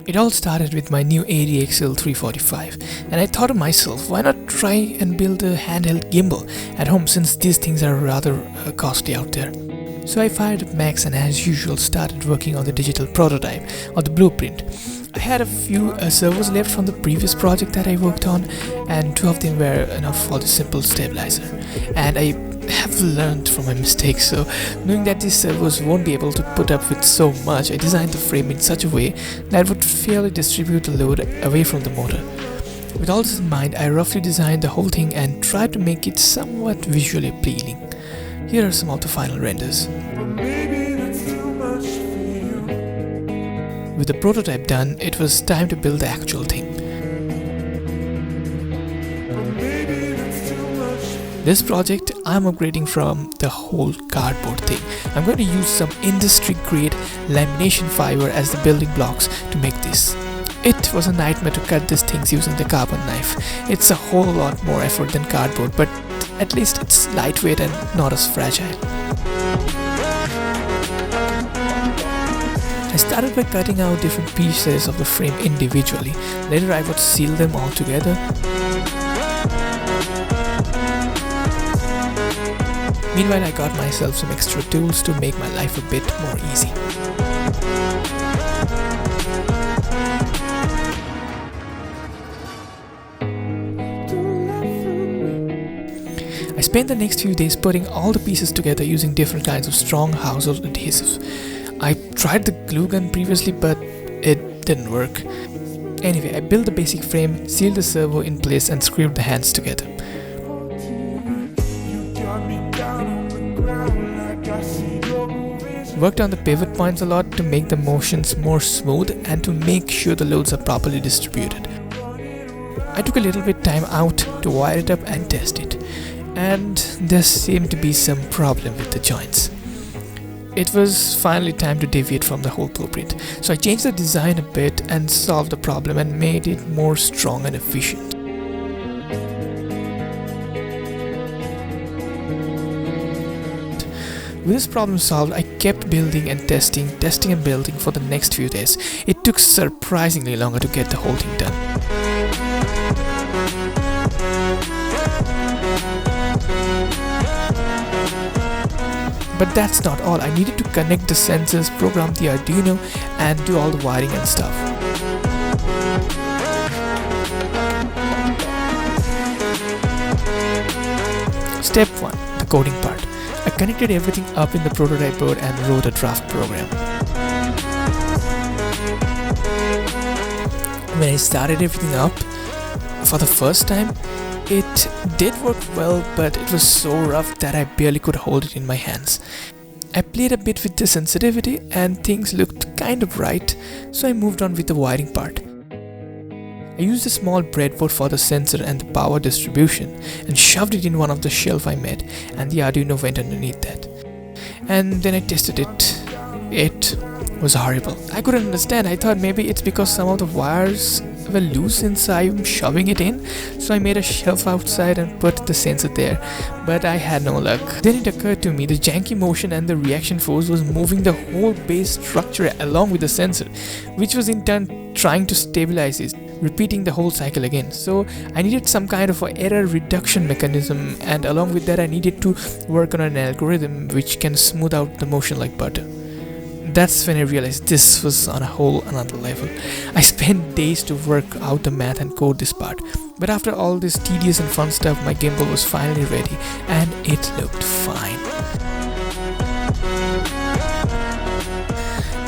It all started with my new ADXL 345, and I thought to myself, why not try and build a handheld gimbal at home, since these things are rather costly out there. So I fired up Max and as usual started working on the digital prototype or the blueprint. I had a few servos left from the previous project that I worked on, and 2 of them were enough for the simple stabilizer. And I have learned from my mistakes, so knowing that these servos won't be able to put up with so much, I designed the frame in such a way that would fairly distribute the load away from the motor. With all this in mind, I roughly designed the whole thing and tried to make it somewhat visually appealing. Here are some of the final renders. With the prototype done, it was time to build the actual thing. This project, I'm upgrading from the whole cardboard thing. I'm going to use some industry-grade lamination fiber as the building blocks to make this. It was a nightmare to cut these things using the carbon knife. It's a whole lot more effort than cardboard, but at least it's lightweight and not as fragile. I started by cutting out different pieces of the frame individually. Later I would seal them all together. Meanwhile, I got myself some extra tools to make my life a bit more easy. I spent the next few days putting all the pieces together using different kinds of strong household adhesives. I tried the glue gun previously, but it didn't work. Anyway, I built the basic frame, sealed the servo in place and screwed the hands together. Worked on the pivot points a lot to make the motions more smooth and to make sure the loads are properly distributed. I took a little bit time out to wire it up and test it, and there seemed to be some problem with the joints. It was finally time to deviate from the whole blueprint, so I changed the design a bit and solved the problem and made it more strong and efficient. With this problem solved, I kept building and testing and building for the next few days. It took surprisingly longer to get the whole thing done. But that's not all. I needed to connect the sensors, program the Arduino, and do all the wiring and stuff. Step 1. The coding part. I connected everything up in the prototype board and wrote a draft program. When I started everything up for the first time, it did work well, but it was so rough that I barely could hold it in my hands. I played a bit with the sensitivity and things looked kind of right, so I moved on with the wiring part. I used a small breadboard for the sensor and the power distribution and shoved it in one of the shelf I made, and the Arduino went underneath that. And then I tested it. It was horrible. I couldn't understand. I thought maybe it's because some of the wires were loose inside I'm shoving it in, so I made a shelf outside and put the sensor there, but I had no luck. Then it occurred to me the janky motion and the reaction force was moving the whole base structure along with the sensor, which was in turn trying to stabilize it, repeating the whole cycle again. So I needed some kind of an error reduction mechanism, and along with that I needed to work on an algorithm which can smooth out the motion like butter. That's when I realized this was on a whole another level. I spent days to work out the math and code this part, but after all this tedious and fun stuff, my gimbal was finally ready and it looked fine.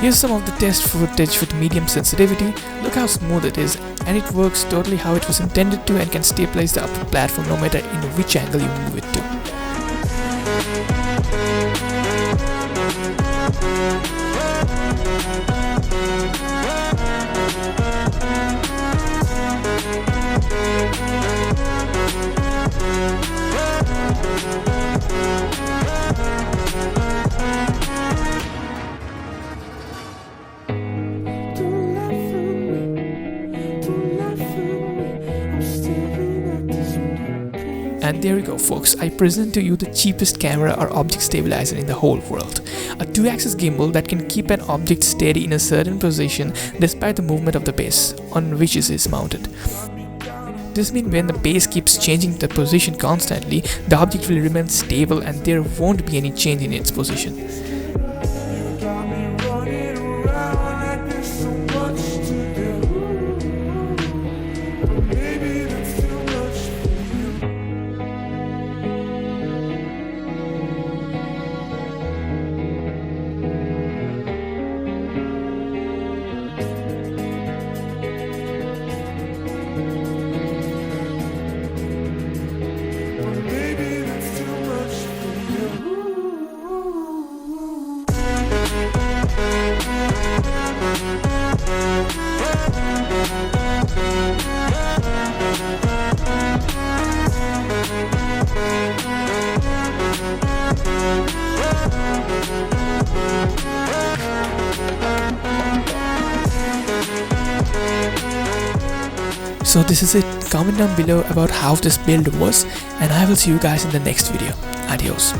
Here's some of the test footage with medium sensitivity. Look how smooth it is, and it works totally how it was intended to and can stabilize the upper platform no matter in which angle you move it to. And there you go folks, I present to you the cheapest camera or object stabilizer in the whole world. a 2-axis gimbal that can keep an object steady in a certain position despite the movement of the base on which it is mounted. This means when the base keeps changing the position constantly, the object will remain stable and there won't be any change in its position. So this is it. Comment down below about how this build was, and I will see you guys in the next video. Adios.